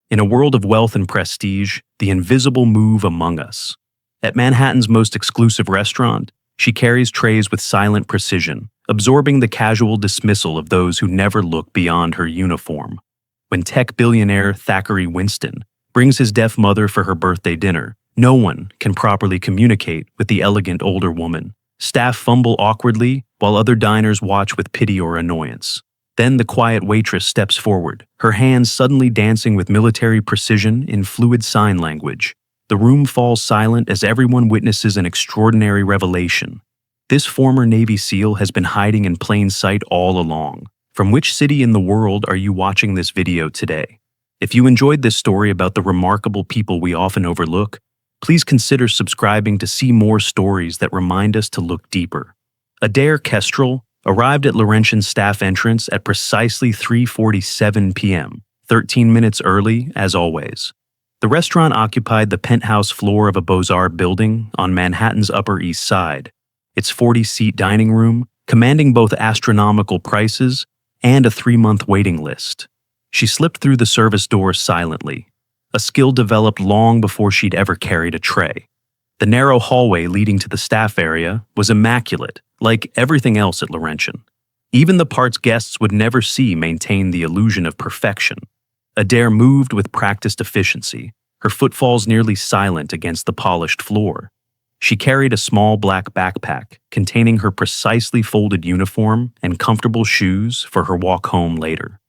In a world of wealth and prestige, the invisible move among us. At Manhattan's most exclusive restaurant, she carries trays with silent precision, absorbing the casual dismissal of those who never look beyond her uniform. When tech billionaire Thackeray Winston brings his deaf mother for her birthday dinner, no one can properly communicate with the elegant older woman. Staff fumble awkwardly, while other diners watch with pity or annoyance. Then the quiet waitress steps forward, her hands suddenly dancing with military precision in fluid sign language. The room falls silent as everyone witnesses an extraordinary revelation. This former Navy SEAL has been hiding in plain sight all along. From which city in the world are you watching this video today? If you enjoyed this story about the remarkable people we often overlook, please consider subscribing to see more stories that remind us to look deeper. Adair Kestrel arrived at Laurentian's staff entrance at precisely 3:47 p.m., 13 minutes early, as always. The restaurant occupied the penthouse floor of a Beaux-Arts building on Manhattan's Upper East Side. Its 40-seat dining room, commanding both astronomical prices and a 3-month waiting list. She slipped through the service door silently, a skill developed long before she'd ever carried a tray. The narrow hallway leading to the staff area was immaculate, like everything else at Laurentian. Even the parts guests would never see maintained the illusion of perfection. Adair moved with practiced efficiency, her footfalls nearly silent against the polished floor. She carried a small black backpack containing her precisely folded uniform and comfortable shoes for her walk home later.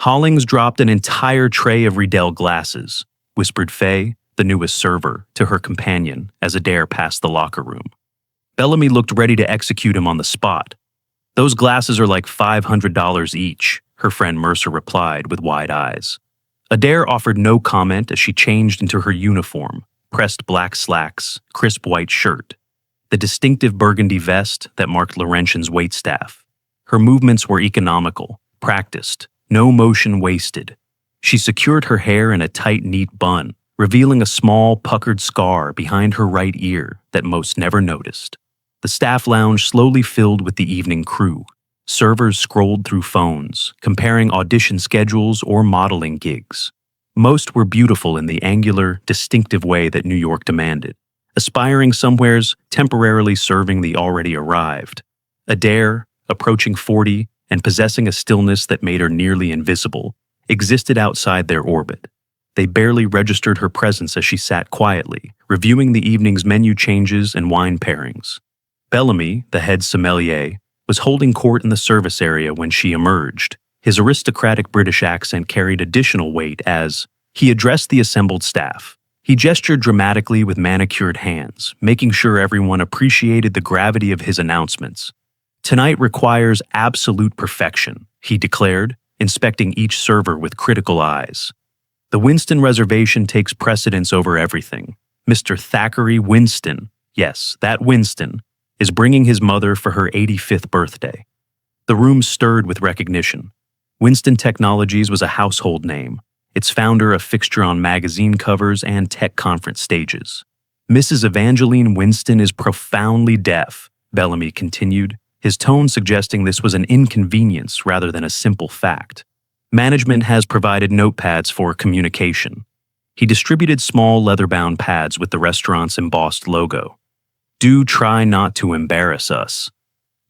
Hollings dropped an entire tray of Riedel glasses, whispered Faye, the newest server, to her companion as Adair passed the locker room. Bellamy looked ready to execute him on the spot. "Those glasses are like $500 each," her friend Mercer replied with wide eyes. Adair offered no comment as she changed into her uniform, pressed black slacks, crisp white shirt, the distinctive burgundy vest that marked Laurentian's waitstaff. Her movements were economical, practiced, no motion wasted. She secured her hair in a tight, neat bun, revealing a small, puckered scar behind her right ear that most never noticed. The staff lounge slowly filled with the evening crew. Servers scrolled through phones, comparing audition schedules or modeling gigs. Most were beautiful in the angular, distinctive way that New York demanded, aspiring somewheres, temporarily serving the already arrived. Adair, approaching 40 and possessing a stillness that made her nearly invisible, existed outside their orbit. They barely registered her presence as she sat quietly, reviewing the evening's menu changes and wine pairings. Bellamy, the head sommelier, was holding court in the service area when she emerged. His aristocratic British accent carried additional weight as he addressed the assembled staff. He gestured dramatically with manicured hands, making sure everyone appreciated the gravity of his announcements. "Tonight requires absolute perfection," he declared, inspecting each server with critical eyes. "The Winston reservation takes precedence over everything. Mr. Thackeray Winston, yes, that Winston, is bringing his mother for her 85th birthday." The room stirred with recognition. Winston Technologies was a household name, its founder a fixture on magazine covers and tech conference stages. "Mrs. Evangeline Winston is profoundly deaf," Bellamy continued, his tone suggesting this was an inconvenience rather than a simple fact. "Management has provided notepads for communication." He distributed small leather-bound pads with the restaurant's embossed logo. "Do try not to embarrass us."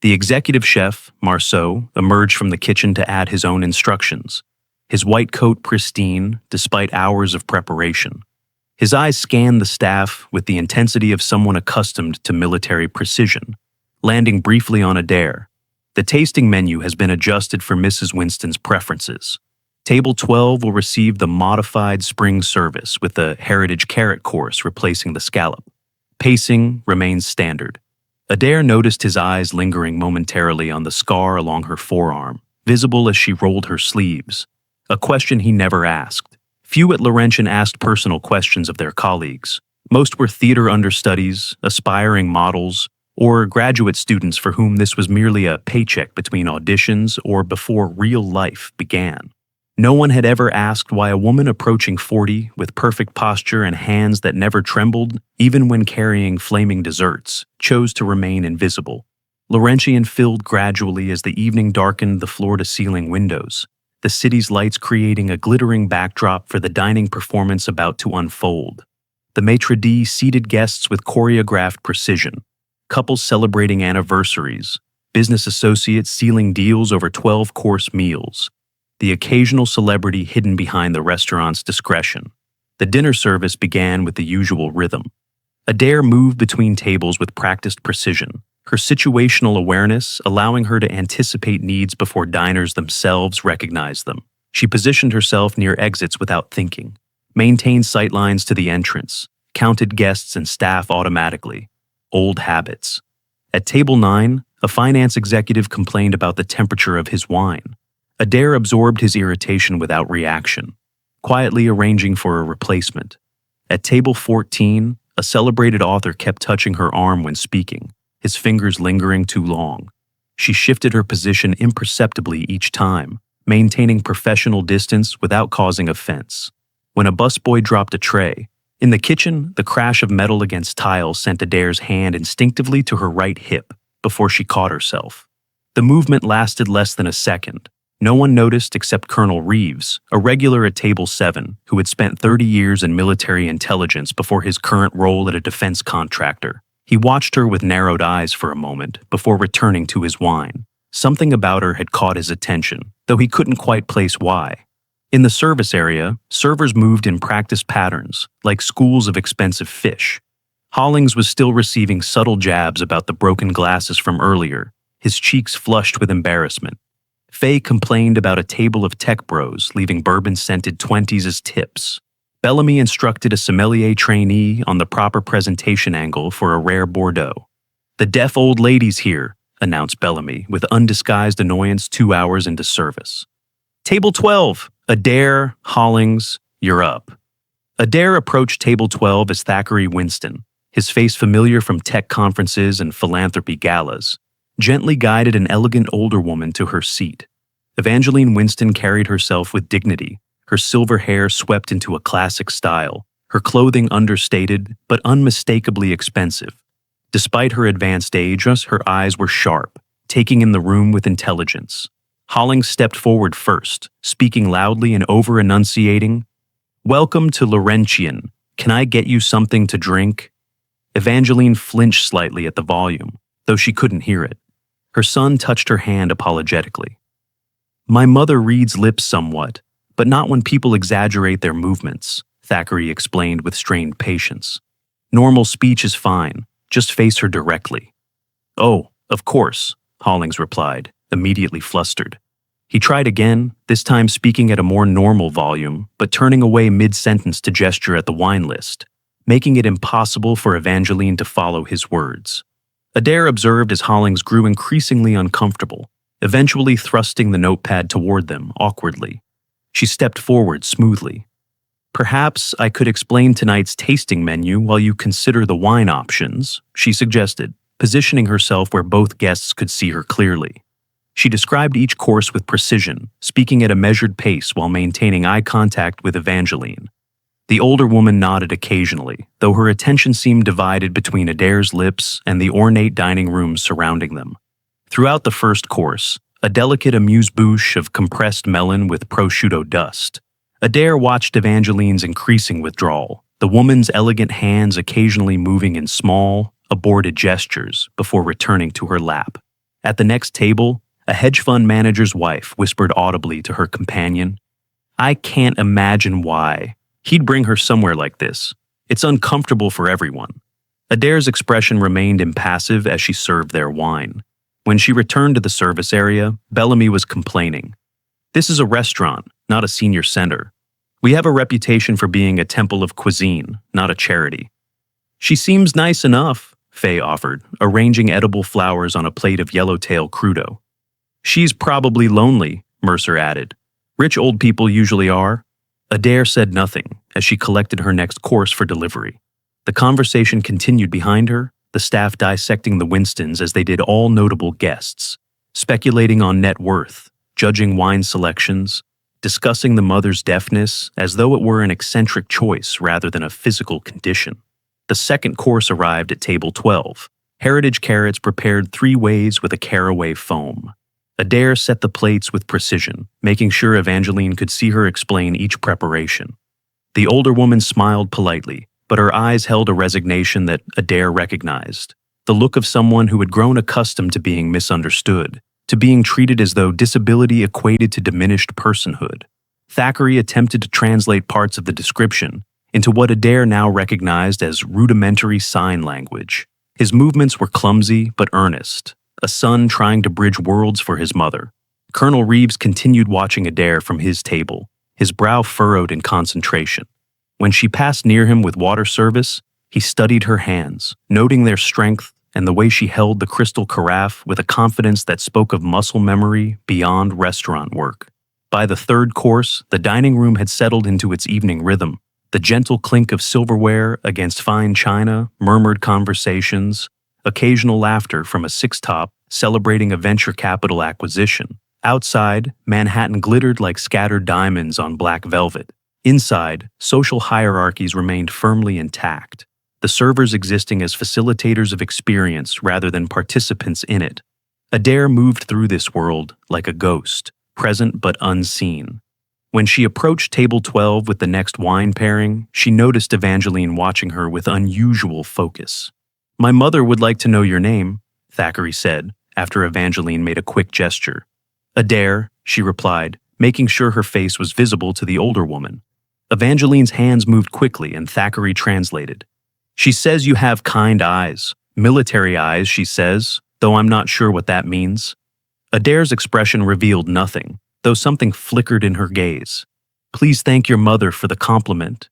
The executive chef, Marceau, emerged from the kitchen to add his own instructions, his white coat pristine despite hours of preparation. His eyes scanned the staff with the intensity of someone accustomed to military precision, landing briefly on Adair. "The tasting menu has been adjusted for Mrs. Winston's preferences. Table 12 will receive the modified spring service with the heritage carrot course replacing the scallop. Pacing remains standard." Adair noticed his eyes lingering momentarily on the scar along her forearm, visible as she rolled her sleeves, a question he never asked. Few at Laurentian asked personal questions of their colleagues. Most were theater understudies, aspiring models, or graduate students for whom this was merely a paycheck between auditions or before real life began. No one had ever asked why a woman approaching 40 with perfect posture and hands that never trembled, even when carrying flaming desserts, chose to remain invisible. Laurentian filled gradually as the evening darkened the floor-to-ceiling windows, the city's lights creating a glittering backdrop for the dining performance about to unfold. The maitre d' seated guests with choreographed precision, couples celebrating anniversaries, business associates sealing deals over 12-course meals, the occasional celebrity hidden behind the restaurant's discretion. The dinner service began with the usual rhythm. Adair moved between tables with practiced precision, her situational awareness allowing her to anticipate needs before diners themselves recognized them. She positioned herself near exits without thinking, maintained sightlines to the entrance, counted guests and staff automatically. Old habits. At table 9, a finance executive complained about the temperature of his wine. Adair absorbed his irritation without reaction, quietly arranging for a replacement. At table 14, a celebrated author kept touching her arm when speaking, his fingers lingering too long. She shifted her position imperceptibly each time, maintaining professional distance without causing offense. When a busboy dropped a tray, in the kitchen, the crash of metal against tile sent Adair's hand instinctively to her right hip before she caught herself. The movement lasted less than a second. No one noticed except Colonel Reeves, a regular at Table 7, who had spent 30 years in military intelligence before his current role at a defense contractor. He watched her with narrowed eyes for a moment before returning to his wine. Something about her had caught his attention, though he couldn't quite place why. In the service area, servers moved in practiced patterns, like schools of expensive fish. Hollings was still receiving subtle jabs about the broken glasses from earlier, his cheeks flushed with embarrassment. Faye complained about a table of tech bros leaving bourbon-scented 20s as tips. Bellamy instructed a sommelier trainee on the proper presentation angle for a rare Bordeaux. "The deaf old lady's here," announced Bellamy with undisguised annoyance 2 hours into service. "Table 12, Adair, Hollings, you're up." Adair approached Table 12 as Thackeray Winston, his face familiar from tech conferences and philanthropy galas, gently guided an elegant older woman to her seat. Evangeline Winston carried herself with dignity, her silver hair swept into a classic style, her clothing understated but unmistakably expensive. Despite her advanced age, her eyes were sharp, taking in the room with intelligence. Hollings stepped forward first, speaking loudly and over-enunciating, "Welcome to Laurentian. Can I get you something to drink?" Evangeline flinched slightly at the volume, though she couldn't hear it. Her son touched her hand apologetically. "My mother reads lips somewhat, but not when people exaggerate their movements," Thackeray explained with strained patience. "Normal speech is fine, just face her directly." "Oh, of course," Hollings replied, immediately flustered. He tried again, this time speaking at a more normal volume, but turning away mid-sentence to gesture at the wine list, making it impossible for Evangeline to follow his words. Adair observed as Hollings grew increasingly uncomfortable, eventually thrusting the notepad toward them awkwardly. She stepped forward smoothly. "Perhaps I could explain tonight's tasting menu while you consider the wine options," she suggested, positioning herself where both guests could see her clearly. She described each course with precision, speaking at a measured pace while maintaining eye contact with Evangeline. The older woman nodded occasionally, though her attention seemed divided between Adair's lips and the ornate dining rooms surrounding them. Throughout the first course, a delicate amuse-bouche of compressed melon with prosciutto dust, Adair watched Evangeline's increasing withdrawal, the woman's elegant hands occasionally moving in small, aborted gestures before returning to her lap. At the next table, a hedge fund manager's wife whispered audibly to her companion, "I can't imagine why. He'd bring her somewhere like this. It's uncomfortable for everyone." Adair's expression remained impassive as she served their wine. When she returned to the service area, Bellamy was complaining. "This is a restaurant, not a senior center. We have a reputation for being a temple of cuisine, not a charity." "She seems nice enough," Faye offered, arranging edible flowers on a plate of yellowtail crudo. "She's probably lonely," Mercer added. "Rich old people usually are." Adair said nothing as she collected her next course for delivery. The conversation continued behind her, the staff dissecting the Winstons as they did all notable guests, speculating on net worth, judging wine selections, discussing the mother's deafness as though it were an eccentric choice rather than a physical condition. The second course arrived at table 12, heritage carrots prepared 3 ways with a caraway foam. Adair set the plates with precision, making sure Evangeline could see her explain each preparation. The older woman smiled politely, but her eyes held a resignation that Adair recognized, the look of someone who had grown accustomed to being misunderstood, to being treated as though disability equated to diminished personhood. Thackeray attempted to translate parts of the description into what Adair now recognized as rudimentary sign language. His movements were clumsy but earnest, a son trying to bridge worlds for his mother. Colonel Reeves continued watching Adair from his table, his brow furrowed in concentration. When she passed near him with water service, he studied her hands, noting their strength and the way she held the crystal carafe with a confidence that spoke of muscle memory beyond restaurant work. By the third course, the dining room had settled into its evening rhythm. The gentle clink of silverware against fine china, murmured conversations, occasional laughter from a six-top celebrating a venture capital acquisition. Outside, Manhattan glittered like scattered diamonds on black velvet. Inside, social hierarchies remained firmly intact, the servers existing as facilitators of experience rather than participants in it. Adair moved through this world like a ghost, present but unseen. When she approached table 12 with the next wine pairing, she noticed Evangeline watching her with unusual focus. "My mother would like to know your name," Thackeray said, after Evangeline made a quick gesture. "Adair," she replied, making sure her face was visible to the older woman. Evangeline's hands moved quickly and Thackeray translated. "She says you have kind eyes. Military eyes, she says, though I'm not sure what that means." Adair's expression revealed nothing, though something flickered in her gaze. "Please thank your mother for the compliment."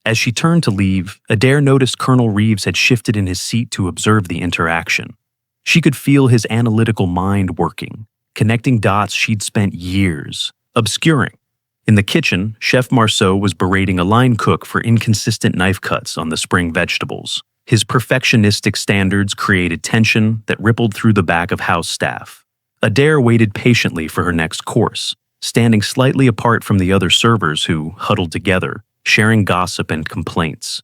As she turned to leave, Adair noticed Colonel Reeves had shifted in his seat to observe the interaction. She could feel his analytical mind working, connecting dots she'd spent years obscuring. In the kitchen, Chef Marceau was berating a line cook for inconsistent knife cuts on the spring vegetables. His perfectionistic standards created tension that rippled through the back of house staff. Adair waited patiently for her next course, standing slightly apart from the other servers who huddled together, sharing gossip and complaints.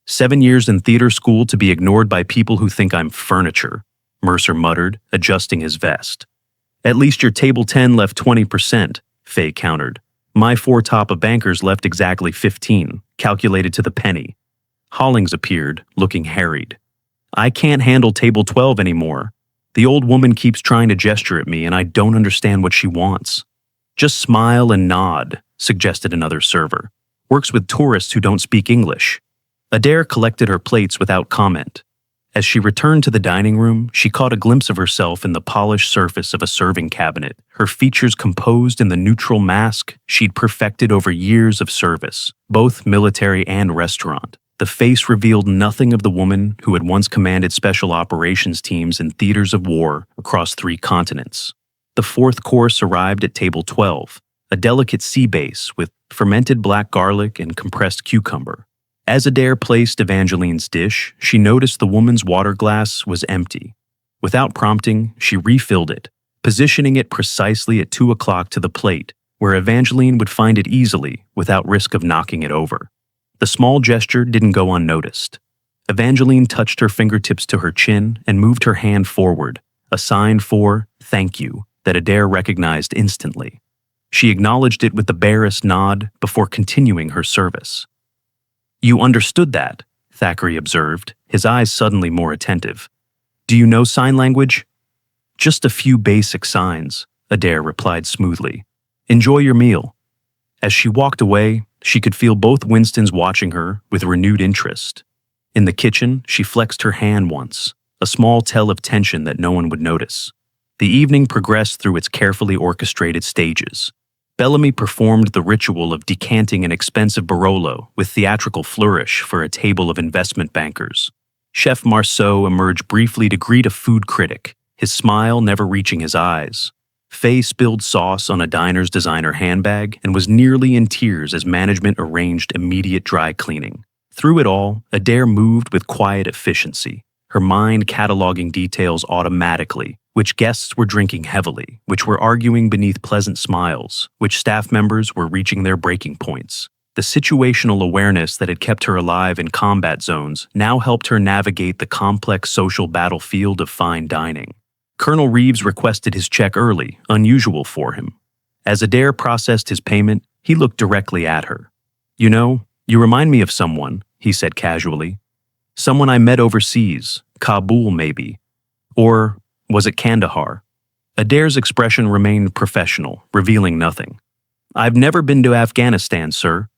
7 years in theater school to be ignored by people who think I'm furniture, Mercer muttered, adjusting his vest. "At least your table 10 left 20%, Faye countered. "My foretop of bankers left exactly 15, calculated to the penny." Hollings appeared, looking harried. "I can't handle table 12 anymore. The old woman keeps trying to gesture at me and I don't understand what she wants." "Just smile and nod," suggested another server. "Works with tourists who don't speak English." Adair collected her plates without comment. As she returned to the dining room, she caught a glimpse of herself in the polished surface of a serving cabinet, her features composed in the neutral mask she'd perfected over years of service, both military and restaurant. The face revealed nothing of the woman who had once commanded special operations teams in theaters of war across 3 continents. The fourth course arrived at table 12, a delicate sea base with fermented black garlic and compressed cucumber. As Adair placed Evangeline's dish, she noticed the woman's water glass was empty. Without prompting, she refilled it, positioning it precisely at 2 o'clock to the plate, where Evangeline would find it easily without risk of knocking it over. The small gesture didn't go unnoticed. Evangeline touched her fingertips to her chin and moved her hand forward, a sign for "thank you" that Adair recognized instantly. She acknowledged it with the barest nod before continuing her service. "You understood that," Thackeray observed, his eyes suddenly more attentive. "Do you know sign language?" "Just a few basic signs," Adair replied smoothly. "Enjoy your meal." As she walked away, she could feel both Winstons watching her with renewed interest. In the kitchen, she flexed her hand once, a small tell of tension that no one would notice. The evening progressed through its carefully orchestrated stages. Bellamy performed the ritual of decanting an expensive Barolo with theatrical flourish for a table of investment bankers. Chef Marceau emerged briefly to greet a food critic, his smile never reaching his eyes. Faye spilled sauce on a diner's designer handbag and was nearly in tears as management arranged immediate dry cleaning. Through it all, Adair moved with quiet efficiency, her mind cataloging details automatically, which guests were drinking heavily, which were arguing beneath pleasant smiles, which staff members were reaching their breaking points. The situational awareness that had kept her alive in combat zones now helped her navigate the complex social battlefield of fine dining. Colonel Reeves requested his check early, unusual for him. As Adair processed his payment, he looked directly at her. "You know, you remind me of someone," he said casually. "Someone I met overseas, Kabul maybe. Or was it Kandahar?" Adair's expression remained professional, revealing nothing. "I've never been to Afghanistan, sir.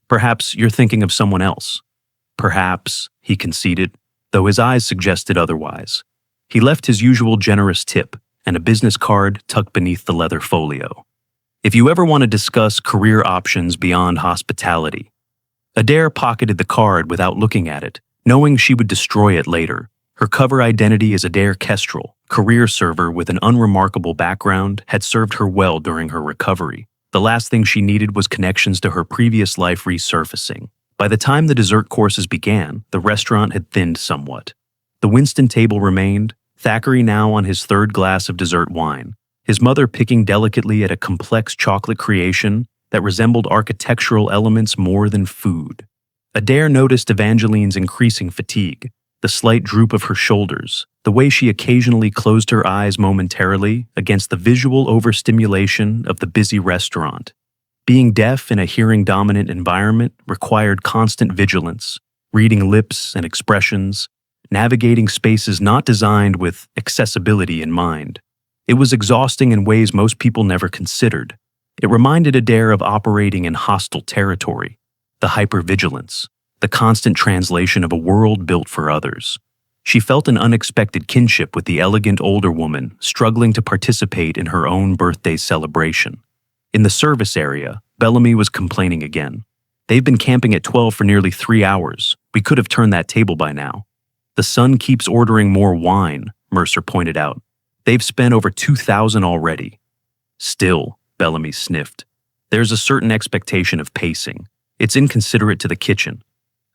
Perhaps you're thinking of someone else." "Perhaps," he conceded, though his eyes suggested otherwise. He left his usual generous tip and a business card tucked beneath the leather folio. "If you ever want to discuss career options beyond hospitality." Adair pocketed the card without looking at it, knowing she would destroy it later. Her cover identity as Adair Kestrel, career server with an unremarkable background, had served her well during her recovery. The last thing she needed was connections to her previous life resurfacing. By the time the dessert courses began, the restaurant had thinned somewhat. The Winston table remained, Thackeray now on his third glass of dessert wine, his mother picking delicately at a complex chocolate creation that resembled architectural elements more than food. Adair noticed Evangeline's increasing fatigue, the slight droop of her shoulders, the way she occasionally closed her eyes momentarily against the visual overstimulation of the busy restaurant. Being deaf in a hearing-dominant environment required constant vigilance, reading lips and expressions, navigating spaces not designed with accessibility in mind. It was exhausting in ways most people never considered. It reminded Adair of operating in hostile territory, the hypervigilance, the constant translation of a world built for others. She felt an unexpected kinship with the elegant older woman struggling to participate in her own birthday celebration. In the service area, Bellamy was complaining again. "They've been camping at 12 for nearly 3 hours. We could have turned that table by now." "The son keeps ordering more wine," Mercer pointed out. "They've spent over 2,000 already." "Still," Bellamy sniffed, "there's a certain expectation of pacing. It's inconsiderate to the kitchen."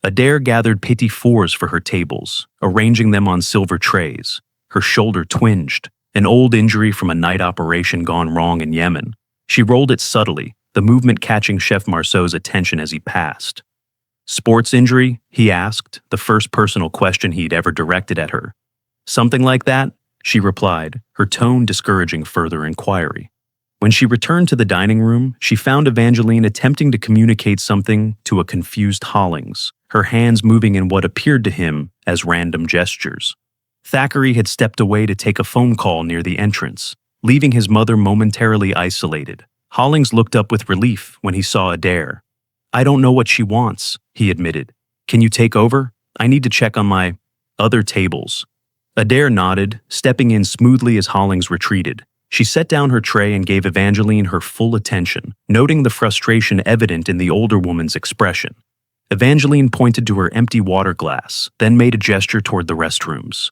Adair gathered petit fours for her tables, arranging them on silver trays. Her shoulder twinged, an old injury from a night operation gone wrong in Yemen. She rolled it subtly, the movement catching Chef Marceau's attention as he passed. "Sports injury?" he asked, the first personal question he'd ever directed at her. "Something like that?" she replied, her tone discouraging further inquiry. When she returned to the dining room, she found Evangeline attempting to communicate something to a confused Hollings, her hands moving in what appeared to him as random gestures. Thackeray had stepped away to take a phone call near the entrance, leaving his mother momentarily isolated. Hollings looked up with relief when he saw Adair. "I don't know what she wants," he admitted. "Can you take over? I need to check on my other tables." Adair nodded, stepping in smoothly as Hollings retreated. She set down her tray and gave Evangeline her full attention, noting the frustration evident in the older woman's expression. Evangeline pointed to her empty water glass, then made a gesture toward the restrooms.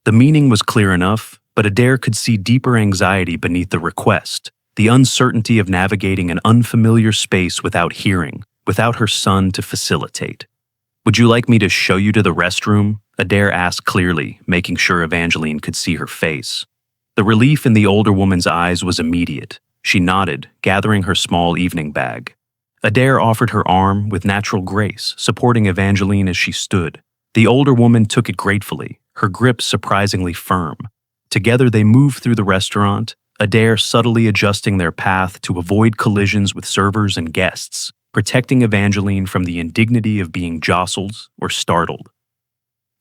The meaning was clear enough, but Adair could see deeper anxiety beneath the request, the uncertainty of navigating an unfamiliar space without hearing, without her son to facilitate. "Would you like me to show you to the restroom?" Adair asked clearly, making sure Evangeline could see her face. The relief in the older woman's eyes was immediate. She nodded, gathering her small evening bag. Adair offered her arm with natural grace, supporting Evangeline as she stood. The older woman took it gratefully, her grip surprisingly firm. Together they moved through the restaurant, Adair subtly adjusting their path to avoid collisions with servers and guests, protecting Evangeline from the indignity of being jostled or startled.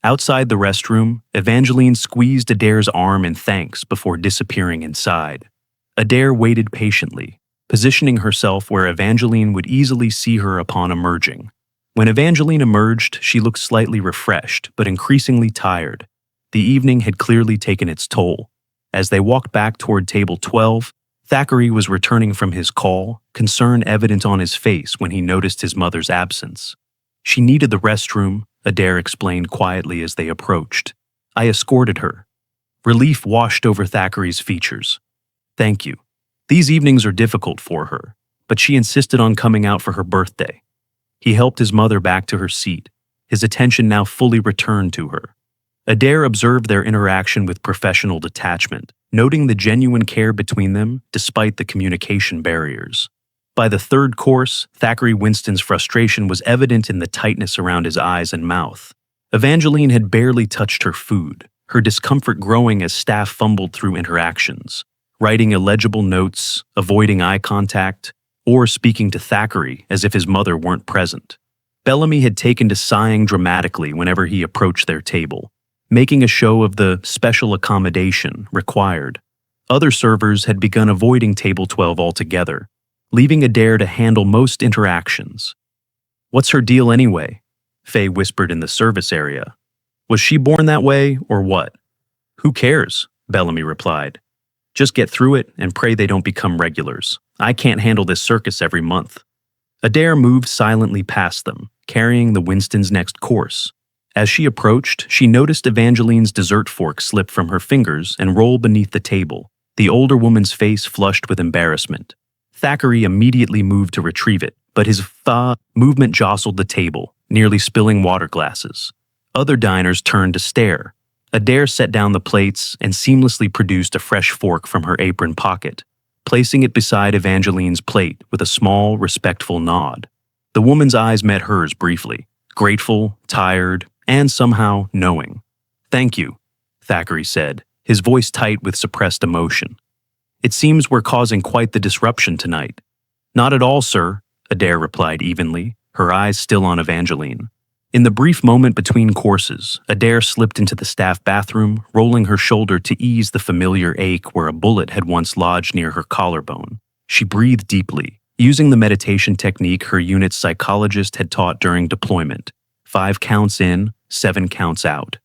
Outside the restroom, Evangeline squeezed Adair's arm in thanks before disappearing inside. Adair waited patiently, positioning herself where Evangeline would easily see her upon emerging. When Evangeline emerged, she looked slightly refreshed, but increasingly tired. The evening had clearly taken its toll. As they walked back toward table 12, Thackeray was returning from his call, concern evident on his face when he noticed his mother's absence. "She needed the restroom," Adair explained quietly as they approached. "I escorted her." Relief washed over Thackeray's features. "Thank you. These evenings are difficult for her, but she insisted on coming out for her birthday." He helped his mother back to her seat, his attention now fully returned to her. Adair observed their interaction with professional detachment, noting the genuine care between them despite the communication barriers. By the third course, Thackeray Winston's frustration was evident in the tightness around his eyes and mouth. Evangeline had barely touched her food, her discomfort growing as staff fumbled through interactions, writing illegible notes, avoiding eye contact, or speaking to Thackeray as if his mother weren't present. Bellamy had taken to sighing dramatically whenever he approached their table, making a show of the special accommodation required. Other servers had begun avoiding Table 12 altogether, leaving Adair to handle most interactions. "What's her deal anyway?" Faye whispered in the service area. "Was she born that way, or what?" "Who cares?" Bellamy replied. "Just get through it and pray they don't become regulars. I can't handle this circus every month." Adair moved silently past them, carrying the Winston's next course. As she approached, she noticed Evangeline's dessert fork slip from her fingers and roll beneath the table, the older woman's face flushed with embarrassment. Thackeray immediately moved to retrieve it, but his movement jostled the table, nearly spilling water glasses. Other diners turned to stare. Adair set down the plates and seamlessly produced a fresh fork from her apron pocket, placing it beside Evangeline's plate with a small, respectful nod. The woman's eyes met hers briefly, grateful, tired, and somehow knowing. "Thank you," Thackeray said, his voice tight with suppressed emotion. "It seems we're causing quite the disruption tonight." "Not at all, sir," Adair replied evenly, her eyes still on Evangeline. In the brief moment between courses, Adair slipped into the staff bathroom, rolling her shoulder to ease the familiar ache where a bullet had once lodged near her collarbone. She breathed deeply, using the meditation technique her unit's psychologist had taught during deployment. 5 counts in, 7 counts out.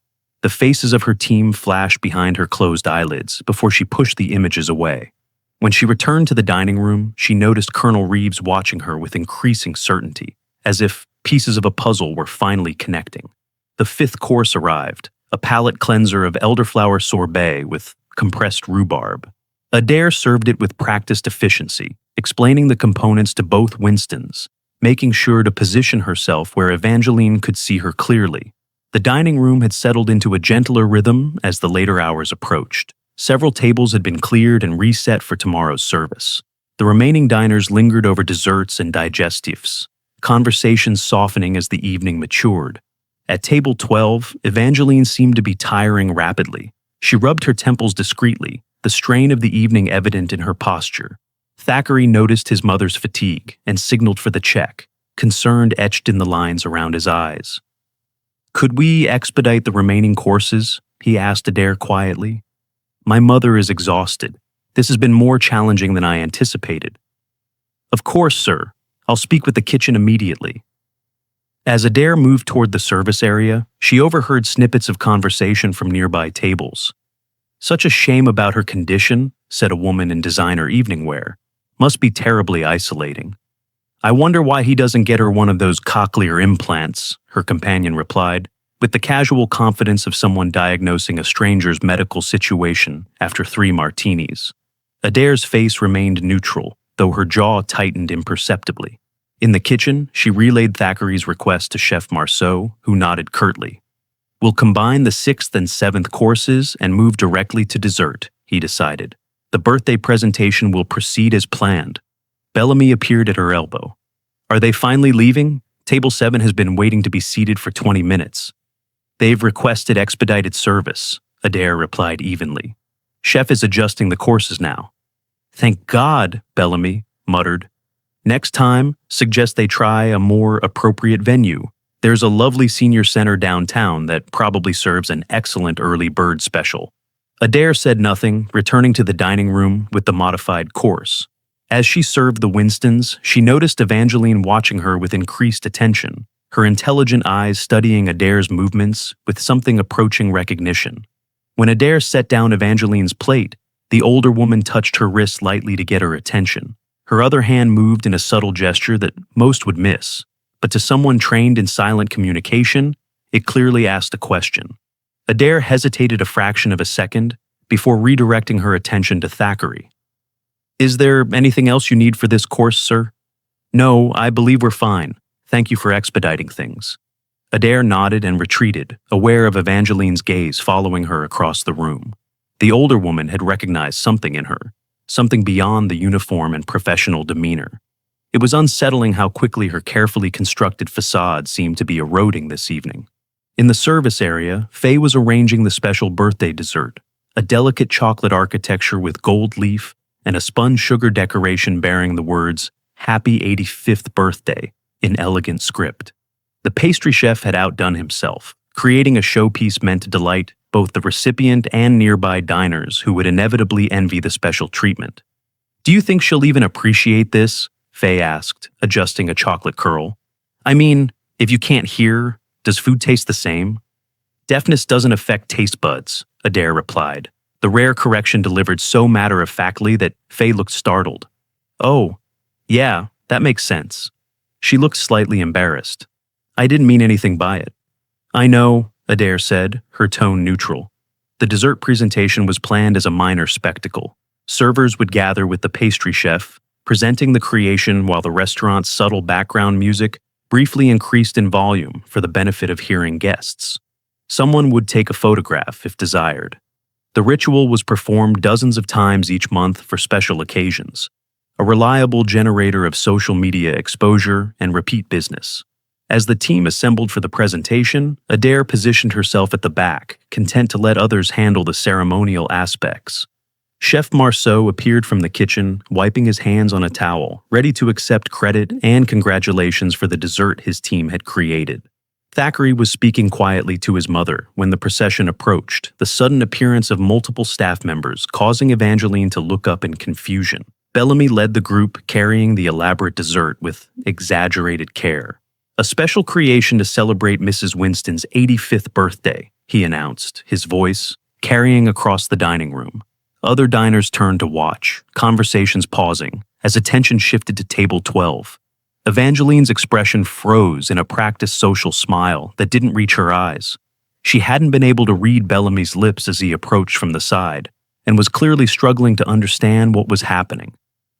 The faces of her team flashed behind her closed eyelids before she pushed the images away. When she returned to the dining room, she noticed Colonel Reeves watching her with increasing certainty, as if pieces of a puzzle were finally connecting. The 5th course arrived, a palate cleanser of elderflower sorbet with compressed rhubarb. Adair served it with practiced efficiency, explaining the components to both Winstons, making sure to position herself where Evangeline could see her clearly. The dining room had settled into a gentler rhythm as the later hours approached. Several tables had been cleared and reset for tomorrow's service. The remaining diners lingered over desserts and digestives, conversations softening as the evening matured. At table 12, Evangeline seemed to be tiring rapidly. She rubbed her temples discreetly, the strain of the evening evident in her posture. Thackeray noticed his mother's fatigue and signaled for the check, concern etched in the lines around his eyes. "Could we expedite the remaining courses?" he asked Adair quietly. "My mother is exhausted. This has been more challenging than I anticipated." "Of course, sir. I'll speak with the kitchen immediately." As Adair moved toward the service area, she overheard snippets of conversation from nearby tables. "Such a shame about her condition," said a woman in designer evening wear. "Must be terribly isolating." "I wonder why he doesn't get her one of those cochlear implants," her companion replied, with the casual confidence of someone diagnosing a stranger's medical situation after 3 martinis. Adair's face remained neutral, though her jaw tightened imperceptibly. In the kitchen, she relayed Thackeray's request to Chef Marceau, who nodded curtly. "We'll combine the 6th and 7th courses and move directly to dessert," he decided. "The birthday presentation will proceed as planned." Bellamy appeared at her elbow. "Are they finally leaving? Table 7 has been waiting to be seated for 20 minutes. "They've requested expedited service," Adair replied evenly. "Chef is adjusting the courses now." "Thank God," Bellamy muttered. "Next time, suggest they try a more appropriate venue. There's a lovely senior center downtown that probably serves an excellent early bird special." Adair said nothing, returning to the dining room with the modified course. As she served the Winstons, she noticed Evangeline watching her with increased attention, her intelligent eyes studying Adair's movements with something approaching recognition. When Adair set down Evangeline's plate, the older woman touched her wrist lightly to get her attention. Her other hand moved in a subtle gesture that most would miss, but to someone trained in silent communication, it clearly asked a question. Adair hesitated a fraction of a second before redirecting her attention to Thackeray. "Is there anything else you need for this course, sir?" "No, I believe we're fine. Thank you for expediting things." Adair nodded and retreated, aware of Evangeline's gaze following her across the room. The older woman had recognized something in her, something beyond the uniform and professional demeanor. It was unsettling how quickly her carefully constructed facade seemed to be eroding this evening. In the service area, Faye was arranging the special birthday dessert, a delicate chocolate architecture with gold leaf and a spun sugar decoration bearing the words, "Happy 85th Birthday," in elegant script. The pastry chef had outdone himself, creating a showpiece meant to delight both the recipient and nearby diners who would inevitably envy the special treatment. "Do you think she'll even appreciate this?" Faye asked, adjusting a chocolate curl. "I mean, if you can't hear, does food taste the same?" "Deafness doesn't affect taste buds," Adair replied, the rare correction delivered so matter-of-factly that Faye looked startled. "Oh, yeah, that makes sense." She looked slightly embarrassed. "I didn't mean anything by it." "I know," Adair said, her tone neutral. The dessert presentation was planned as a minor spectacle. Servers would gather with the pastry chef, presenting the creation while the restaurant's subtle background music briefly increased in volume for the benefit of hearing guests. Someone would take a photograph if desired. The ritual was performed dozens of times each month for special occasions, a reliable generator of social media exposure and repeat business. As the team assembled for the presentation, Adair positioned herself at the back, content to let others handle the ceremonial aspects. Chef Marceau appeared from the kitchen, wiping his hands on a towel, ready to accept credit and congratulations for the dessert his team had created. Thackeray was speaking quietly to his mother when the procession approached, the sudden appearance of multiple staff members causing Evangeline to look up in confusion. Bellamy led the group, carrying the elaborate dessert with exaggerated care. "A special creation to celebrate Mrs. Winston's 85th birthday," he announced, his voice carrying across the dining room. Other diners turned to watch, conversations pausing, as attention shifted to table 12. Evangeline's expression froze in a practiced social smile that didn't reach her eyes. She hadn't been able to read Bellamy's lips as he approached from the side, and was clearly struggling to understand what was happening.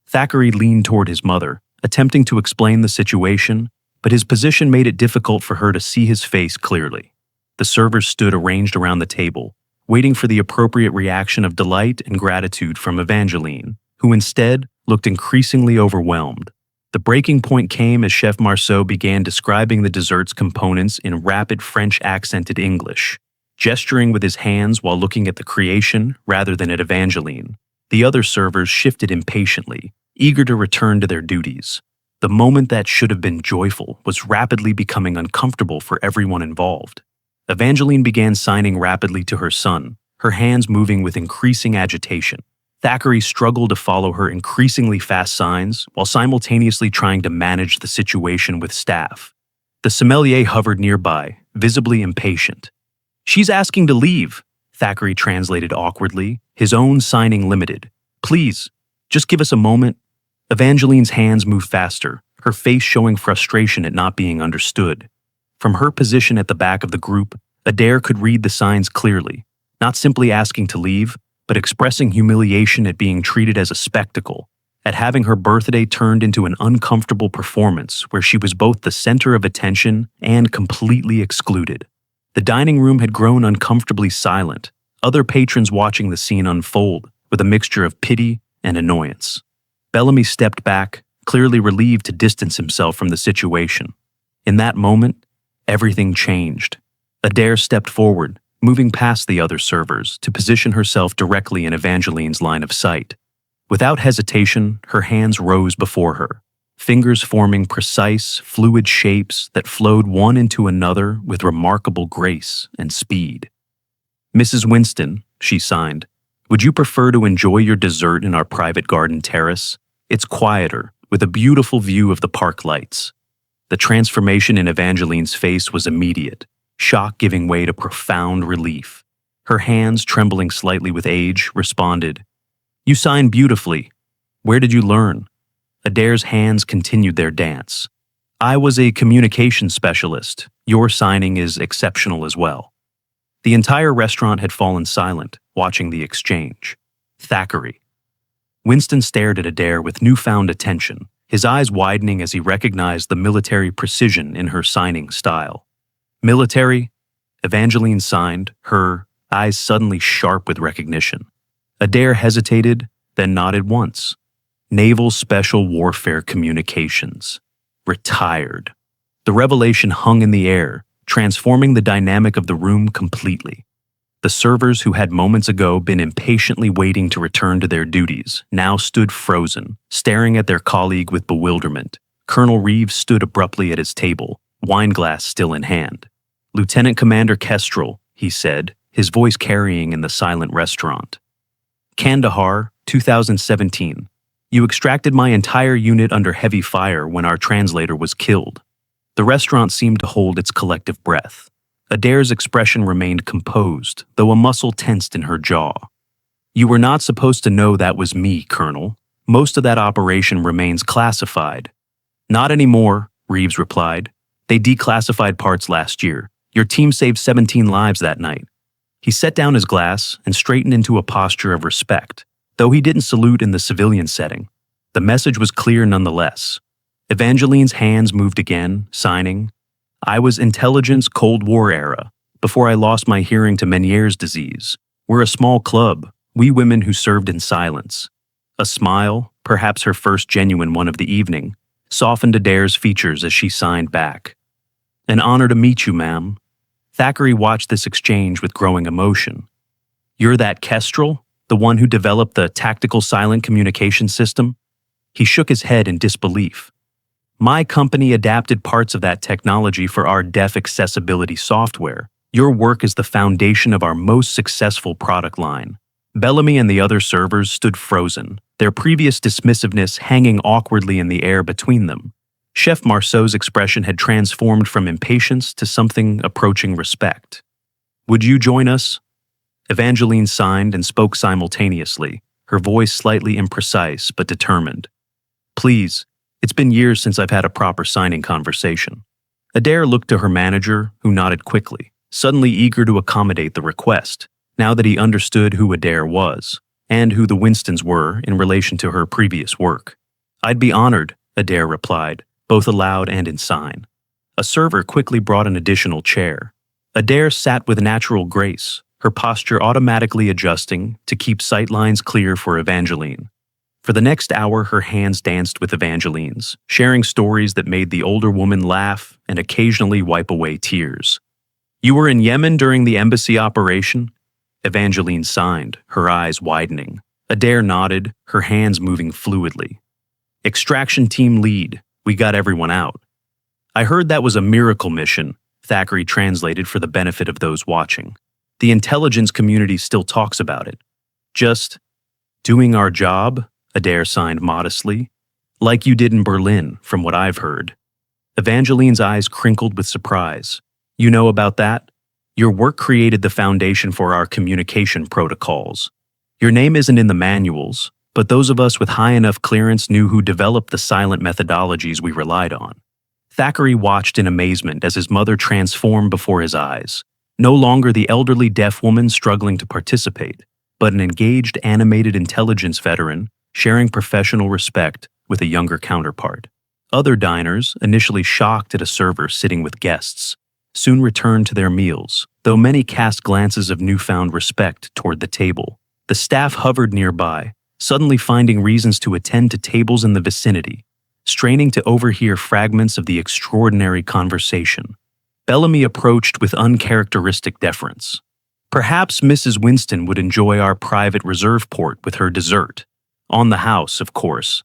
Thackeray leaned toward his mother, attempting to explain the situation, but his position made it difficult for her to see his face clearly. The servers stood arranged around the table, waiting for the appropriate reaction of delight and gratitude from Evangeline, who instead looked increasingly overwhelmed. The breaking point came as Chef Marceau began describing the dessert's components in rapid French-accented English, gesturing with his hands while looking at the creation rather than at Evangeline. The other servers shifted impatiently, eager to return to their duties. The moment that should have been joyful was rapidly becoming uncomfortable for everyone involved. Evangeline began signing rapidly to her son, her hands moving with increasing agitation. Thackeray struggled to follow her increasingly fast signs while simultaneously trying to manage the situation with staff. The sommelier hovered nearby, visibly impatient. "She's asking to leave," Thackeray translated awkwardly, his own signing limited. "Please, just give us a moment." Evangeline's hands moved faster, her face showing frustration at not being understood. From her position at the back of the group, Adair could read the signs clearly, not simply asking to leave, but expressing humiliation at being treated as a spectacle, at having her birthday turned into an uncomfortable performance where she was both the center of attention and completely excluded. The dining room had grown uncomfortably silent, other patrons watching the scene unfold with a mixture of pity and annoyance. Bellamy stepped back, clearly relieved to distance himself from the situation. In that moment, everything changed. Adair stepped forward, moving past the other servers to position herself directly in Evangeline's line of sight. Without hesitation, her hands rose before her, fingers forming precise, fluid shapes that flowed one into another with remarkable grace and speed. "Mrs. Winston," she signed, "would you prefer to enjoy your dessert in our private garden terrace? It's quieter, with a beautiful view of the park lights." The transformation in Evangeline's face was immediate, shock giving way to profound relief. Her hands, trembling slightly with age, responded, "You sign beautifully. Where did you learn?" Adair's hands continued their dance. "I was a communication specialist. Your signing is exceptional as well." The entire restaurant had fallen silent, watching the exchange. Thackeray. Winston stared at Adair with newfound attention, his eyes widening as he recognized the military precision in her signing style. "Military?" Evangeline signed, her eyes suddenly sharp with recognition. Adair hesitated, then nodded once. "Naval Special Warfare Communications. Retired." The revelation hung in the air, transforming the dynamic of the room completely. The servers who had moments ago been impatiently waiting to return to their duties now stood frozen, staring at their colleague with bewilderment. Colonel Reeves stood abruptly at his table, wineglass still in hand. "Lieutenant Commander Kestrel," he said, his voice carrying in the silent restaurant. "Kandahar, 2017. You extracted my entire unit under heavy fire when our translator was killed." The restaurant seemed to hold its collective breath. Adair's expression remained composed, though a muscle tensed in her jaw. "You were not supposed to know that was me, Colonel. Most of that operation remains classified." "Not anymore," Reeves replied. "They declassified parts last year. Your team saved 17 lives that night." He set down his glass and straightened into a posture of respect, though he didn't salute in the civilian setting. The message was clear nonetheless. Evangeline's hands moved again, signing, "I was intelligence Cold War era, before I lost my hearing to Meniere's disease. We're a small club, we women who served in silence." A smile, perhaps her first genuine one of the evening, softened Adair's features as she signed back. "An honor to meet you, ma'am." Thackeray watched this exchange with growing emotion. "You're that Kestrel, the one who developed the tactical silent communication system?" He shook his head in disbelief. "My company adapted parts of that technology for our deaf accessibility software. Your work is the foundation of our most successful product line." Bellamy and the other servers stood frozen, their previous dismissiveness hanging awkwardly in the air between them. Chef Marceau's expression had transformed from impatience to something approaching respect. "Would you join us?" Evangeline signed and spoke simultaneously, her voice slightly imprecise but determined. "Please. It's been years since I've had a proper signing conversation." Adair looked to her manager, who nodded quickly, suddenly eager to accommodate the request, now that he understood who Adair was, and who the Winstons were in relation to her previous work. "I'd be honored," Adair replied, both aloud and in sign. A server quickly brought an additional chair. Adair sat with natural grace, her posture automatically adjusting to keep sightlines clear for Evangeline. For the next hour, her hands danced with Evangeline's, sharing stories that made the older woman laugh and occasionally wipe away tears. "You were in Yemen during the embassy operation?" Evangeline signed, her eyes widening. Adair nodded, her hands moving fluidly. "Extraction team lead. We got everyone out." "I heard that was a miracle mission," Thackeray translated for the benefit of those watching. "The intelligence community still talks about it." "Just doing our job," Adair signed modestly. "Like you did in Berlin, from what I've heard." Evangeline's eyes crinkled with surprise. "You know about that? Your work created the foundation for our communication protocols. Your name isn't in the manuals, but those of us with high enough clearance knew who developed the silent methodologies we relied on." Thackeray watched in amazement as his mother transformed before his eyes, no longer the elderly deaf woman struggling to participate, but an engaged, animated intelligence veteran sharing professional respect with a younger counterpart. Other diners, initially shocked at a server sitting with guests, soon returned to their meals, though many cast glances of newfound respect toward the table. The staff hovered nearby, suddenly finding reasons to attend to tables in the vicinity, straining to overhear fragments of the extraordinary conversation. Bellamy approached with uncharacteristic deference. "Perhaps Mrs. Winston would enjoy our private reserve port with her dessert. On the house, of course."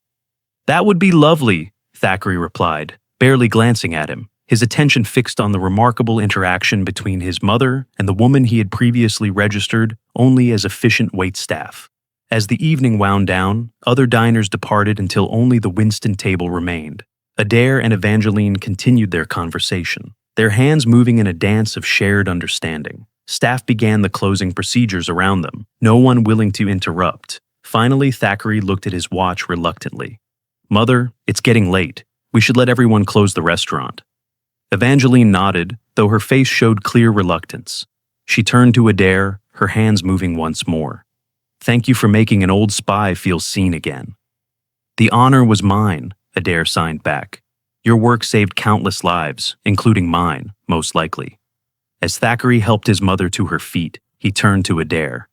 "That would be lovely," Thackeray replied, barely glancing at him, his attention fixed on the remarkable interaction between his mother and the woman he had previously registered only as efficient waitstaff. As the evening wound down, other diners departed until only the Winston table remained. Adair and Evangeline continued their conversation, their hands moving in a dance of shared understanding. Staff began the closing procedures around them, no one willing to interrupt. Finally, Thackeray looked at his watch reluctantly. "Mother, it's getting late. We should let everyone close the restaurant." Evangeline nodded, though her face showed clear reluctance. She turned to Adair, her hands moving once more. "Thank you for making an old spy feel seen again." "The honor was mine," Adair signed back. "Your work saved countless lives, including mine, most likely." As Thackeray helped his mother to her feet, he turned to Adair.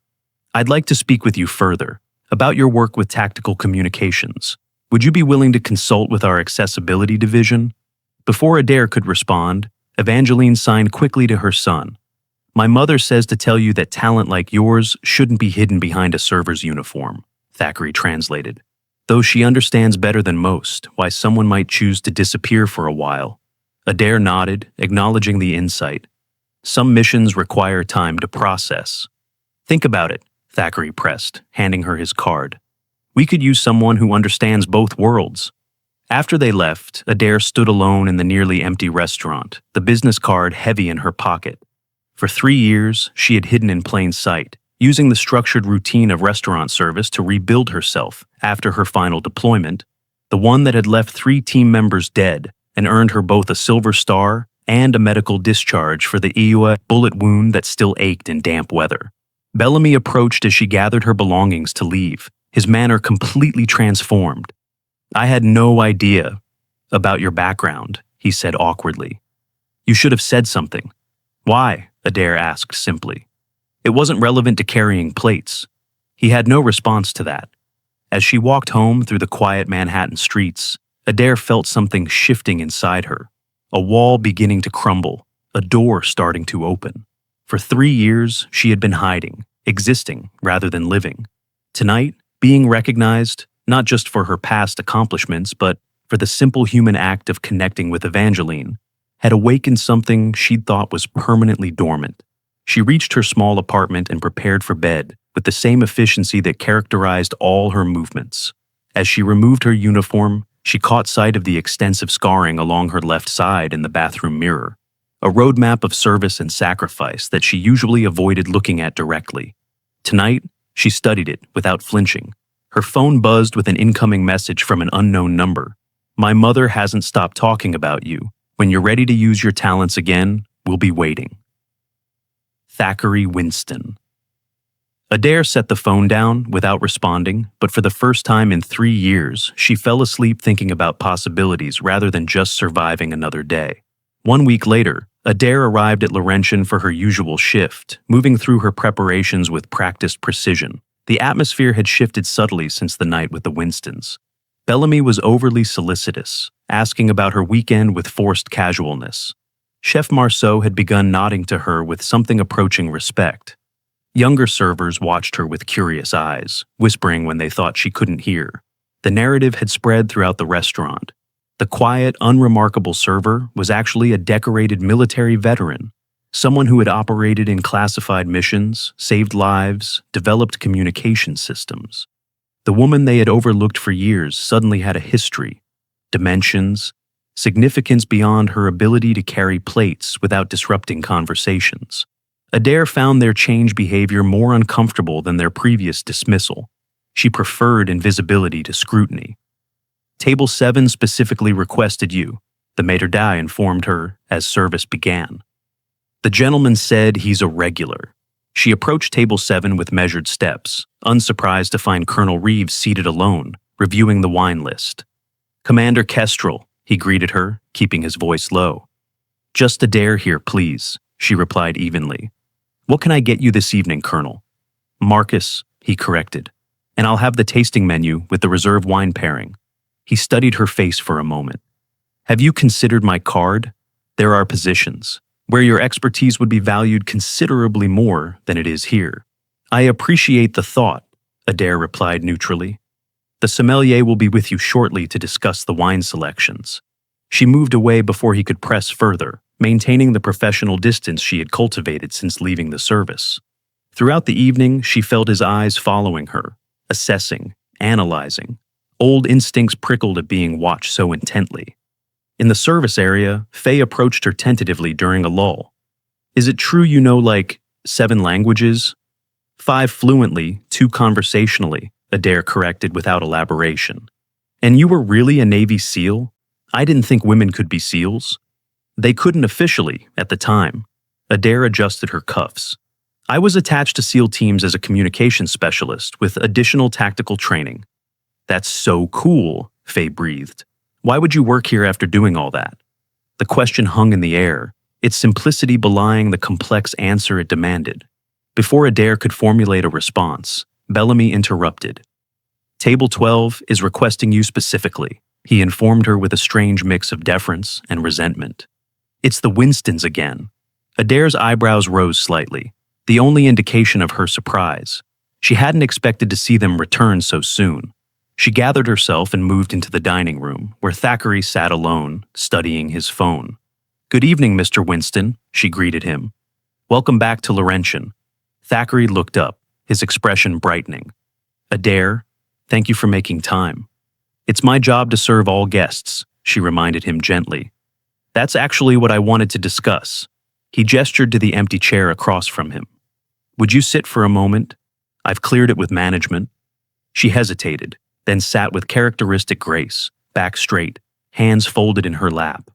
"I'd like to speak with you further about your work with tactical communications. Would you be willing to consult with our accessibility division?" Before Adair could respond, Evangeline signed quickly to her son. My mother says to tell you that talent like yours shouldn't be hidden behind a server's uniform, Thackeray translated. Though she understands better than most why someone might choose to disappear for a while. Adair nodded, acknowledging the insight. Some missions require time to process. Think about it, Thackeray pressed, handing her his card. We could use someone who understands both worlds. After they left, Adair stood alone in the nearly empty restaurant, the business card heavy in her pocket. For 3 years, she had hidden in plain sight, using the structured routine of restaurant service to rebuild herself after her final deployment, the one that had left 3 team members dead and earned her both a silver star and a medical discharge for the Iwa bullet wound that still ached in damp weather. Bellamy approached as she gathered her belongings to leave, his manner completely transformed. I had no idea about your background, he said awkwardly. You should have said something. Why? Adair asked simply. It wasn't relevant to carrying plates. He had no response to that. As she walked home through the quiet Manhattan streets, Adair felt something shifting inside her, a wall beginning to crumble, a door starting to open. For 3 years, she had been hiding, existing rather than living. Tonight, being recognized, not just for her past accomplishments, but for the simple human act of connecting with Evangeline, had awakened something she'd thought was permanently dormant. She reached her small apartment and prepared for bed with the same efficiency that characterized all her movements. As she removed her uniform, she caught sight of the extensive scarring along her left side in the bathroom mirror, a roadmap of service and sacrifice that she usually avoided looking at directly. Tonight, she studied it without flinching. Her phone buzzed with an incoming message from an unknown number. My mother hasn't stopped talking about you. When you're ready to use your talents again, we'll be waiting. Thackeray Winston. Adair set the phone down without responding, but for the first time in 3 years, she fell asleep thinking about possibilities rather than just surviving another day. 1 week later, Adair arrived at Laurentian for her usual shift, moving through her preparations with practiced precision. The atmosphere had shifted subtly since the night with the Winstons. Bellamy was overly solicitous, asking about her weekend with forced casualness. Chef Marceau had begun nodding to her with something approaching respect. Younger servers watched her with curious eyes, whispering when they thought she couldn't hear. The narrative had spread throughout the restaurant. The quiet, unremarkable server was actually a decorated military veteran, someone who had operated in classified missions, saved lives, developed communication systems. The woman they had overlooked for years suddenly had a history, dimensions, significance beyond her ability to carry plates without disrupting conversations. Adair found their changed behavior more uncomfortable than their previous dismissal. She preferred invisibility to scrutiny. Table 7 specifically requested you, the maître d' informed her as service began. The gentleman said he's a regular. She approached Table 7 with measured steps, unsurprised to find Colonel Reeves seated alone, reviewing the wine list. Commander Kestrel, he greeted her, keeping his voice low. Just Adair here, please, she replied evenly. What can I get you this evening, Colonel? Marcus, he corrected, and I'll have the tasting menu with the reserve wine pairing. He studied her face for a moment. Have you considered my card? There are positions where your expertise would be valued considerably more than it is here. I appreciate the thought, Adair replied neutrally. The sommelier will be with you shortly to discuss the wine selections. She moved away before he could press further, maintaining the professional distance she had cultivated since leaving the service. Throughout the evening, she felt his eyes following her, assessing, analyzing. Old instincts prickled at being watched so intently. In the service area, Faye approached her tentatively during a lull. Is it true you know, 7 languages? 5 fluently, 2 conversationally, Adair corrected without elaboration. And you were really a Navy SEAL? I didn't think women could be SEALs. They couldn't officially, at the time. Adair adjusted her cuffs. I was attached to SEAL teams as a communications specialist with additional tactical training. That's so cool, Faye breathed. Why would you work here after doing all that? The question hung in the air, its simplicity belying the complex answer it demanded. Before Adair could formulate a response, Bellamy interrupted. Table 12 is requesting you specifically, he informed her with a strange mix of deference and resentment. It's the Winstons again. Adair's eyebrows rose slightly, the only indication of her surprise. She hadn't expected to see them return so soon. She gathered herself and moved into the dining room, where Thackeray sat alone, studying his phone. "Good evening, Mr. Winston," she greeted him. "Welcome back to Laurentian." Thackeray looked up, his expression brightening. "Adair, thank you for making time." "It's my job to serve all guests," she reminded him gently. "That's actually what I wanted to discuss." He gestured to the empty chair across from him. "Would you sit for a moment? I've cleared it with management." She hesitated, then sat with characteristic grace, back straight, hands folded in her lap.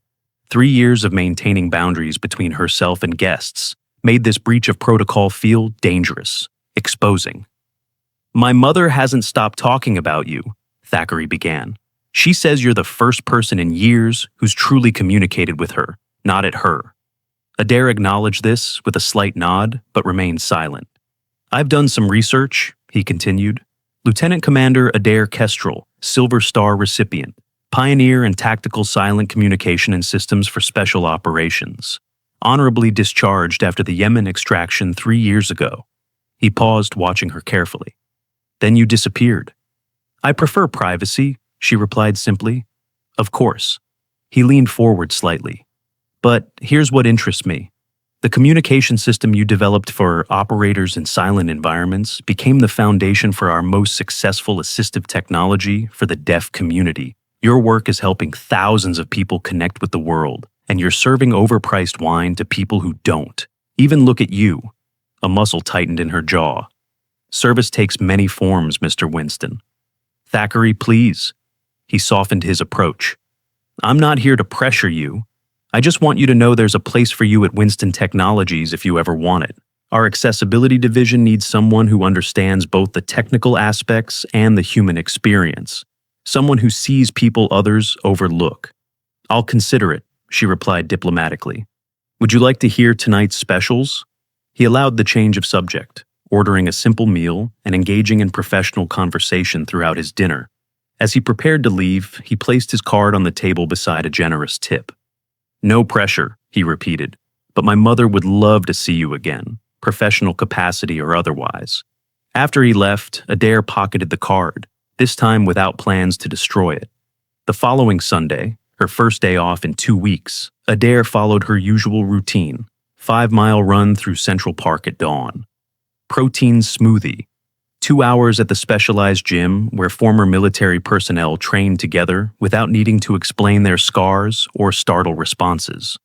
3 years of maintaining boundaries between herself and guests made this breach of protocol feel dangerous, exposing. "My mother hasn't stopped talking about you," Thackeray began. "She says you're the first person in years who's truly communicated with her, not at her." Adair acknowledged this with a slight nod, but remained silent. "I've done some research," he continued. "Lieutenant Commander Adair Kestrel, Silver Star recipient, pioneer in tactical silent communication and systems for special operations. Honorably discharged after the Yemen extraction 3 years ago." He paused, watching her carefully. "Then you disappeared." "I prefer privacy," she replied simply. "Of course." He leaned forward slightly. "But here's what interests me. The communication system you developed for operators in silent environments became the foundation for our most successful assistive technology for the deaf community. Your work is helping thousands of people connect with the world, and you're serving overpriced wine to people who don't. Even look at you." A muscle tightened in her jaw. "Service takes many forms, Mr. Winston." "Thackeray, please." He softened his approach. "I'm not here to pressure you. I just want you to know there's a place for you at Winston Technologies if you ever want it. Our accessibility division needs someone who understands both the technical aspects and the human experience. Someone who sees people others overlook." "I'll consider it," she replied diplomatically. "Would you like to hear tonight's specials?" He allowed the change of subject, ordering a simple meal and engaging in professional conversation throughout his dinner. As he prepared to leave, he placed his card on the table beside a generous tip. "No pressure," he repeated, "but my mother would love to see you again, professional capacity or otherwise." After he left, Adair pocketed the card, this time without plans to destroy it. The following Sunday, her first day off in 2 weeks, Adair followed her usual routine, 5-mile run through Central Park at dawn. Protein smoothie, 2 hours at the specialized gym where former military personnel trained together without needing to explain their scars or startle responses.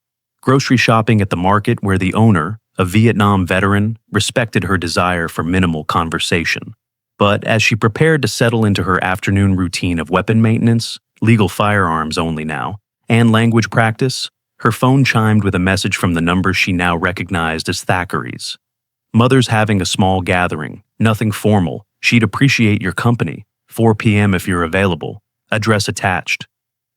Grocery shopping at the market where the owner, a Vietnam veteran, respected her desire for minimal conversation. But as she prepared to settle into her afternoon routine of weapon maintenance, legal firearms only now, and language practice, her phone chimed with a message from the number she now recognized as Thackeray's. "Mother's having a small gathering, nothing formal. She'd appreciate your company. 4 p.m. if you're available. Address attached."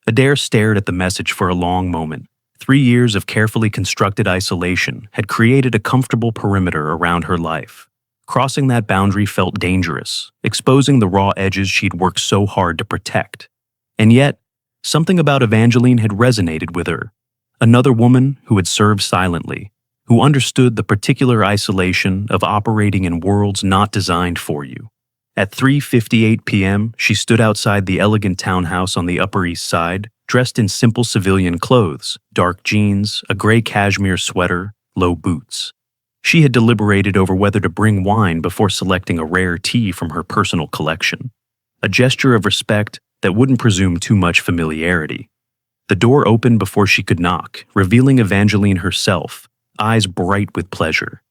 Adair stared at the message for a long moment. 3 years of carefully constructed isolation had created a comfortable perimeter around her life. Crossing that boundary felt dangerous, exposing the raw edges she'd worked so hard to protect. And yet, something about Evangeline had resonated with her. Another woman who had served silently, who understood the particular isolation of operating in worlds not designed for you. At 3:58 p.m., she stood outside the elegant townhouse on the Upper East Side, dressed in simple civilian clothes, dark jeans, a gray cashmere sweater, low boots. She had deliberated over whether to bring wine before selecting a rare tea from her personal collection, a gesture of respect that wouldn't presume too much familiarity. The door opened before she could knock, revealing Evangeline herself, eyes bright with pleasure.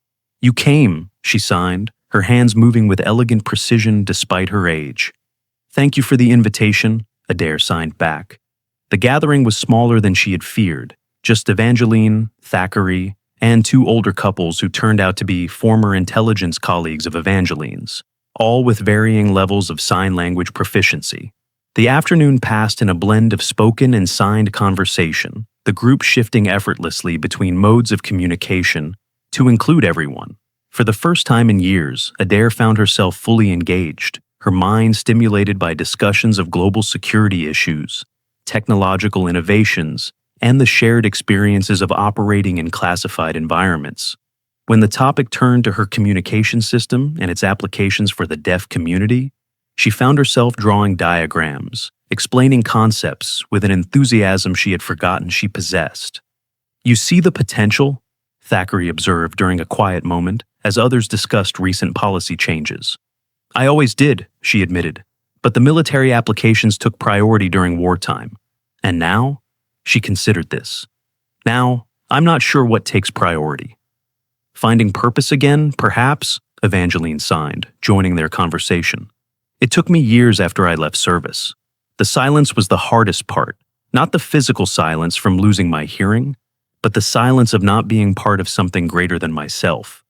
"You came," she signed, her hands moving with elegant precision despite her age. "Thank you for the invitation," Adair signed back. The gathering was smaller than she had feared, just Evangeline, Thackeray, and 2 older couples who turned out to be former intelligence colleagues of Evangeline's, all with varying levels of sign language proficiency. The afternoon passed in a blend of spoken and signed conversation, the group shifting effortlessly between modes of communication to include everyone. For the first time in years, Adair found herself fully engaged, her mind stimulated by discussions of global security issues, technological innovations, and the shared experiences of operating in classified environments. When the topic turned to her communication system and its applications for the deaf community, she found herself drawing diagrams, explaining concepts with an enthusiasm she had forgotten she possessed. "You see the potential?" Thackeray observed during a quiet moment as others discussed recent policy changes. "I always did," she admitted, "but the military applications took priority during wartime. And now?" She considered this. "Now, I'm not sure what takes priority." "Finding purpose again, perhaps?" Evangeline signed, joining their conversation. "It took me years after I left service. The silence was the hardest part, not the physical silence from losing my hearing, but the silence of not being part of something greater than myself."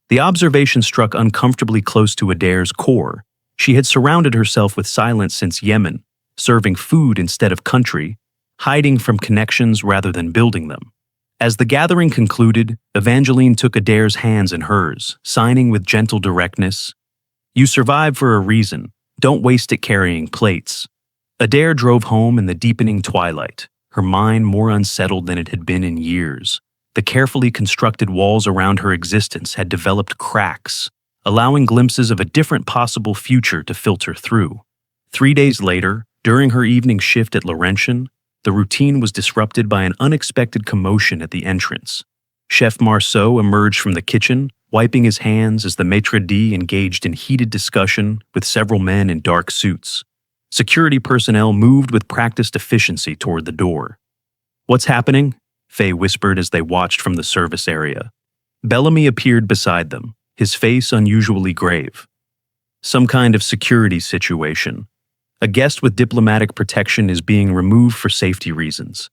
The observation struck uncomfortably close to Adair's core. She had surrounded herself with silence since Yemen, serving food instead of country, hiding from connections rather than building them. As the gathering concluded, Evangeline took Adair's hands in hers, signing with gentle directness, "You survived for a reason. Don't waste it carrying plates." Adair drove home in the deepening twilight, her mind more unsettled than it had been in years. The carefully constructed walls around her existence had developed cracks, allowing glimpses of a different possible future to filter through. 3 days later, during her evening shift at Laurentian, the routine was disrupted by an unexpected commotion at the entrance. Chef Marceau emerged from the kitchen, wiping his hands as the maitre d' engaged in heated discussion with several men in dark suits. Security personnel moved with practiced efficiency toward the door. "What's happening?" Faye whispered as they watched from the service area. Bellamy appeared beside them, his face unusually grave. "Some kind of security situation. A guest with diplomatic protection is being removed for safety reasons."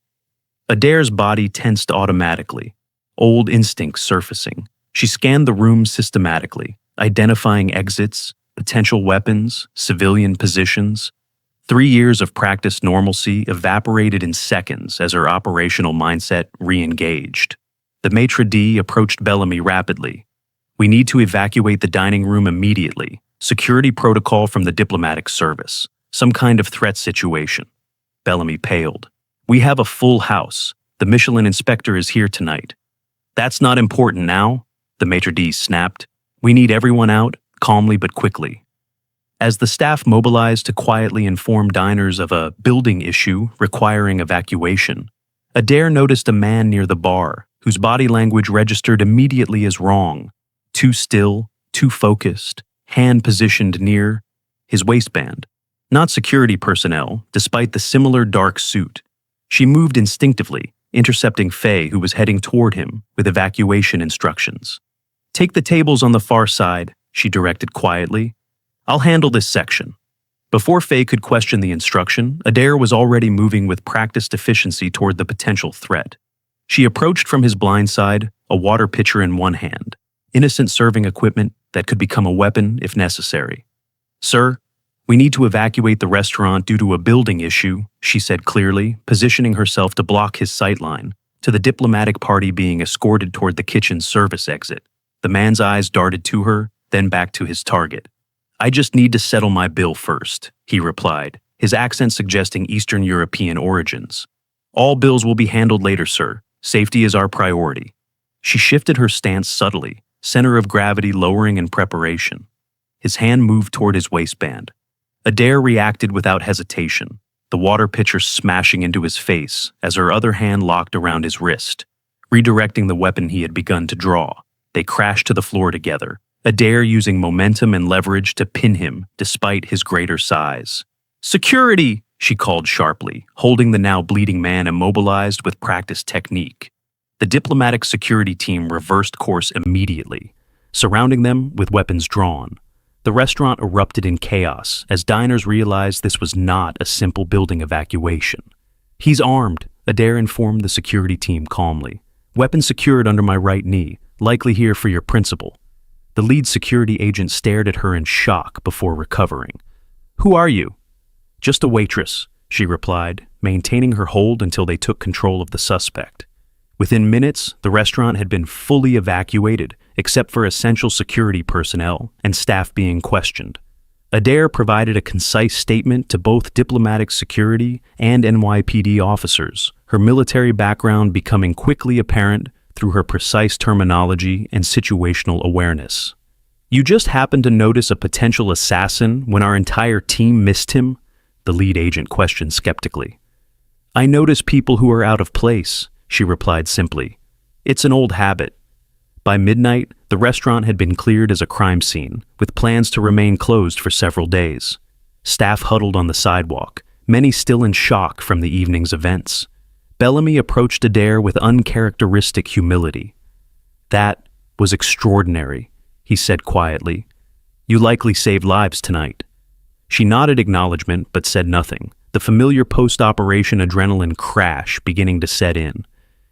Adair's body tensed automatically, old instincts surfacing. She scanned the room systematically, identifying exits, potential weapons, civilian positions. 3 years of practiced normalcy evaporated in seconds as her operational mindset re-engaged. The maitre d' approached Bellamy rapidly. "We need to evacuate the dining room immediately. Security protocol from the diplomatic service. Some kind of threat situation." Bellamy paled. "We have a full house. The Michelin inspector is here tonight." "That's not important now," the maitre d' snapped. "We need everyone out, calmly but quickly." As the staff mobilized to quietly inform diners of a building issue requiring evacuation, Adair noticed a man near the bar whose body language registered immediately as wrong. Too still, too focused, hand positioned near his waistband. Not security personnel, despite the similar dark suit. She moved instinctively, intercepting Faye, who was heading toward him with evacuation instructions. "Take the tables on the far side," she directed quietly. "I'll handle this section." Before Faye could question the instruction, Adair was already moving with practiced efficiency toward the potential threat. She approached from his blind side, a water pitcher in one hand, innocent serving equipment that could become a weapon if necessary. "Sir, we need to evacuate the restaurant due to a building issue," she said clearly, positioning herself to block his sightline, to the diplomatic party being escorted toward the kitchen's service exit. The man's eyes darted to her, then back to his target. "I just need to settle my bill first," he replied, his accent suggesting Eastern European origins. "All bills will be handled later, sir. Safety is our priority." She shifted her stance subtly, center of gravity lowering in preparation. His hand moved toward his waistband. Adair reacted without hesitation, the water pitcher smashing into his face as her other hand locked around his wrist, redirecting the weapon he had begun to draw. They crashed to the floor together, Adair using momentum and leverage to pin him despite his greater size. "Security!" she called sharply, holding the now bleeding man immobilized with practiced technique. The diplomatic security team reversed course immediately, surrounding them with weapons drawn. The restaurant erupted in chaos as diners realized this was not a simple building evacuation. "He's armed," Adair informed the security team calmly. "Weapon secured under my right knee, likely here for your principal." The lead security agent stared at her in shock before recovering. "Who are you?" "Just a waitress," she replied, maintaining her hold until they took control of the suspect. Within minutes, the restaurant had been fully evacuated, except for essential security personnel and staff being questioned. Adair provided a concise statement to both diplomatic security and NYPD officers, her military background becoming quickly apparent through her precise terminology and situational awareness. "You just happened to notice a potential assassin when our entire team missed him?" the lead agent questioned skeptically. "I notice people who are out of place," she replied simply. "It's an old habit." By midnight, the restaurant had been cleared as a crime scene, with plans to remain closed for several days. Staff huddled on the sidewalk, many still in shock from the evening's events. Bellamy approached Adair with uncharacteristic humility. "That was extraordinary," he said quietly. "You likely saved lives tonight." She nodded acknowledgement but said nothing, the familiar post-operation adrenaline crash beginning to set in.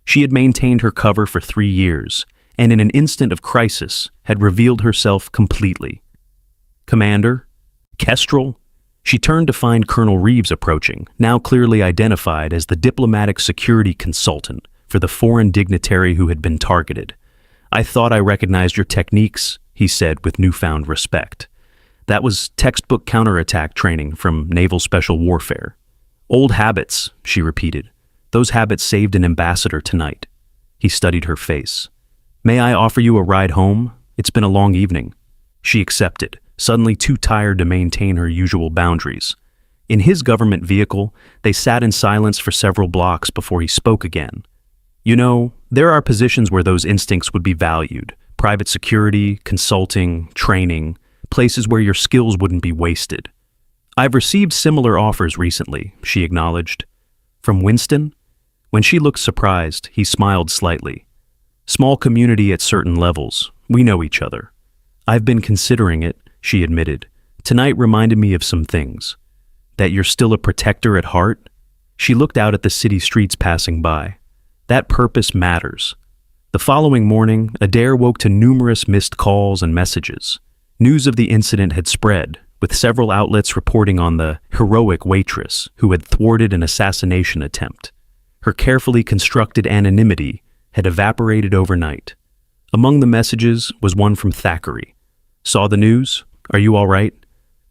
She had maintained her cover for 3 years, and in an instant of crisis had revealed herself completely. "Commander? Kestrel?" She turned to find Colonel Reeves approaching, now clearly identified as the diplomatic security consultant for the foreign dignitary who had been targeted. "I thought I recognized your techniques," he said with newfound respect. "That was textbook counterattack training from Naval Special Warfare." "Old habits," she repeated. "Those habits saved an ambassador tonight." He studied her face. "May I offer you a ride home? It's been a long evening." She accepted, suddenly too tired to maintain her usual boundaries. In his government vehicle, they sat in silence for several blocks before he spoke again. "You know, there are positions where those instincts would be valued. Private security, consulting, training, places where your skills wouldn't be wasted." "I've received similar offers recently," she acknowledged. "From Winston?" When she looked surprised, he smiled slightly. "Small community at certain levels. We know each other." "I've been considering it," she admitted. "Tonight reminded me of some things." "That you're still a protector at heart?" She looked out at the city streets passing by. "That purpose matters." The following morning, Adair woke to numerous missed calls and messages. News of the incident had spread, with several outlets reporting on the heroic Waitress who had thwarted an assassination attempt. Her carefully constructed anonymity had evaporated overnight. Among the messages was one from Thackeray. "Saw the news? Are you all right?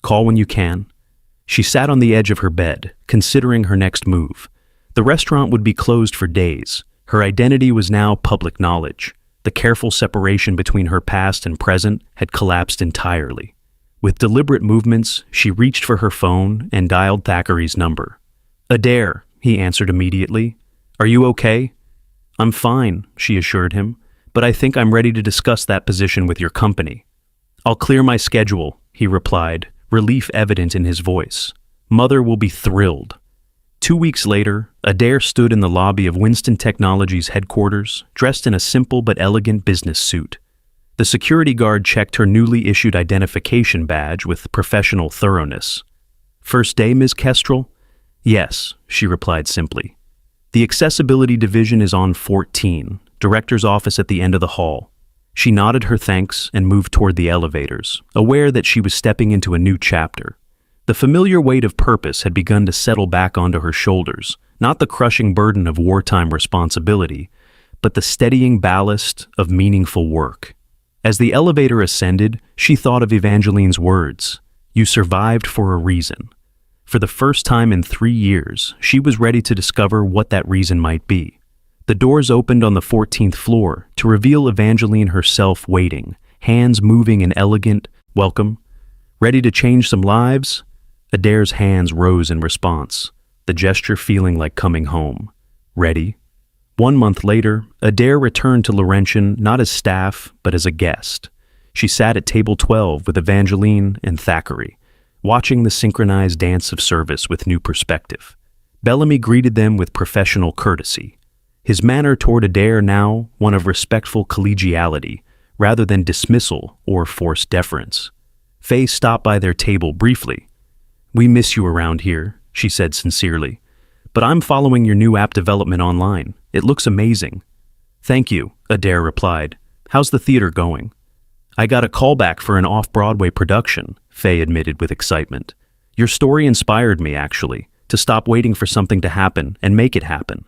Call when you can." She sat on the edge of her bed, considering her next move. The restaurant would be closed for days. Her identity was now public knowledge. The careful separation between her past and present had collapsed entirely. With deliberate movements, she reached for her phone and dialed Thackeray's number. "Adair," he answered immediately. "Are you okay?" "I'm fine," she assured him, "but I think I'm ready to discuss that position with your company." "I'll clear my schedule," he replied, relief evident in his voice. "Mother will be thrilled." 2 weeks later, Adair stood in the lobby of Winston Technologies headquarters, dressed in a simple but elegant business suit. The security guard checked her newly issued identification badge with professional thoroughness. "First day, Ms. Kestrel?" "Yes," she replied simply. "The accessibility division is on 14, director's office at the end of the hall." She nodded her thanks and moved toward the elevators, aware that she was stepping into a new chapter. The familiar weight of purpose had begun to settle back onto her shoulders, not the crushing burden of wartime responsibility, but the steadying ballast of meaningful work. As the elevator ascended, she thought of Evangeline's words, "You survived for a reason." For the first time in 3 years, she was ready to discover what that reason might be. The doors opened on the 14th floor to reveal Evangeline herself waiting, hands moving in elegant welcome. "Ready to change some lives?" Adair's hands rose in response, the gesture feeling like coming home. "Ready?" 1 month later, Adair returned to Laurentian not as staff, but as a guest. She sat at table 12 with Evangeline and Thackeray, watching the synchronized dance of service with new perspective. Bellamy greeted them with professional courtesy. His manner toward Adair now one of respectful collegiality, rather than dismissal or forced deference. Faye stopped by their table briefly. "We miss you around here," she said sincerely. "But I'm following your new app development online. It looks amazing." "Thank you," Adair replied. "How's the theater going?" "I got a callback for an off-Broadway production," Faye admitted with excitement. "Your story inspired me, actually, to stop waiting for something to happen and make it happen."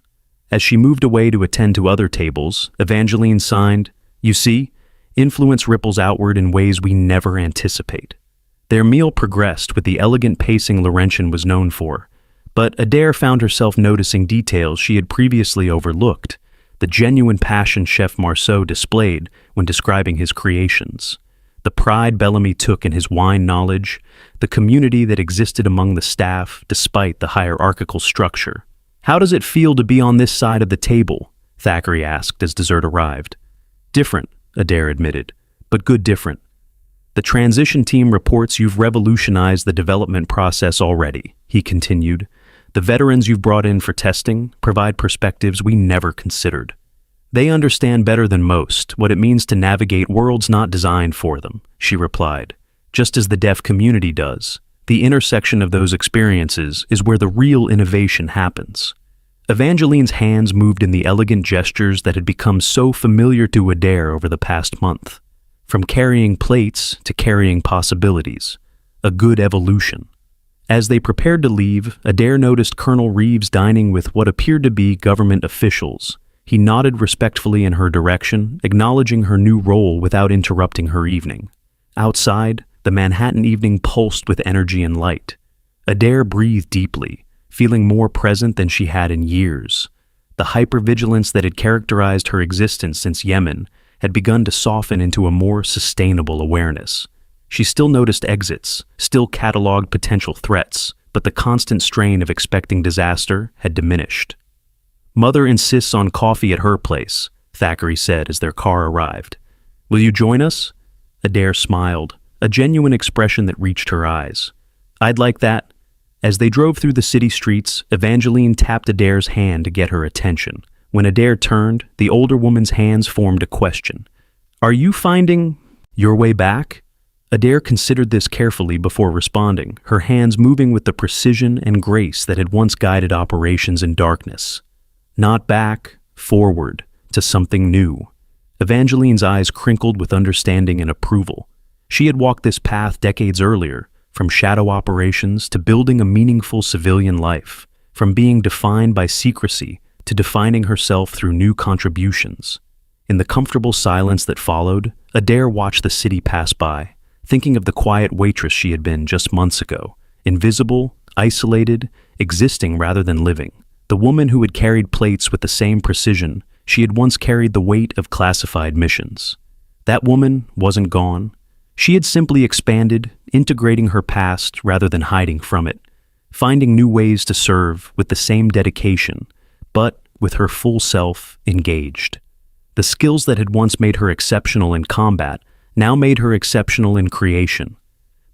As she moved away to attend to other tables, Evangeline signed, "You see, influence ripples outward in ways we never anticipate." Their meal progressed with the elegant pacing Laurentian was known for, but Adair found herself noticing details she had previously overlooked, the genuine passion Chef Marceau displayed when describing his creations, the pride Bellamy took in his wine knowledge, the community that existed among the staff despite the hierarchical structure. "How does it feel to be on this side of the table?" Thackeray asked as dessert arrived. "Different," Adair admitted, "but good different. The transition team reports you've revolutionized the development process already," he continued. "The veterans you've brought in for testing provide perspectives we never considered. They understand better than most what it means to navigate worlds not designed for them," she replied. "Just as the deaf community does. The intersection of those experiences is where the real innovation happens." Evangeline's hands moved in the elegant gestures that had become so familiar to Adair over the past month. From carrying plates to carrying possibilities. A good evolution. As they prepared to leave, Adair noticed Colonel Reeves dining with what appeared to be government officials. He nodded respectfully in her direction, acknowledging her new role without interrupting her evening. Outside, the Manhattan evening pulsed with energy and light. Adair breathed deeply, feeling more present than she had in years. The hypervigilance that had characterized her existence since Yemen had begun to soften into a more sustainable awareness. She still noticed exits, still cataloged potential threats, but the constant strain of expecting disaster had diminished. "Mother insists on coffee at her place," Thackeray said as their car arrived. "Will you join us?" Adair smiled, a genuine expression that reached her eyes. "I'd like that." As they drove through the city streets, Evangeline tapped Adair's hand to get her attention. When Adair turned, the older woman's hands formed a question. "Are you finding your way back?" Adair considered this carefully before responding, her hands moving with the precision and grace that had once guided operations in darkness. "Not back, forward, to something new." Evangeline's eyes crinkled with understanding and approval. She had walked this path decades earlier, from shadow operations to building a meaningful civilian life, from being defined by secrecy to defining herself through new contributions. In the comfortable silence that followed, Adair watched the city pass by, thinking of the quiet waitress she had been just months ago, invisible, isolated, existing rather than living. The woman who had carried plates with the same precision she had once carried the weight of classified missions. That woman wasn't gone. She had simply expanded, integrating her past rather than hiding from it, finding new ways to serve with the same dedication, but with her full self engaged. The skills that had once made her exceptional in combat now made her exceptional in creation,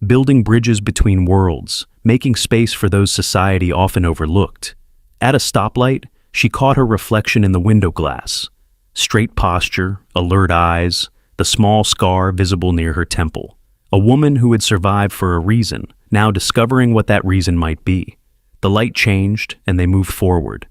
building bridges between worlds, making space for those society often overlooked. At a stoplight, she caught her reflection in the window glass. Straight posture, alert eyes, the small scar visible near her temple. A woman who had survived for a reason, now discovering what that reason might be. The light changed, and they moved forward,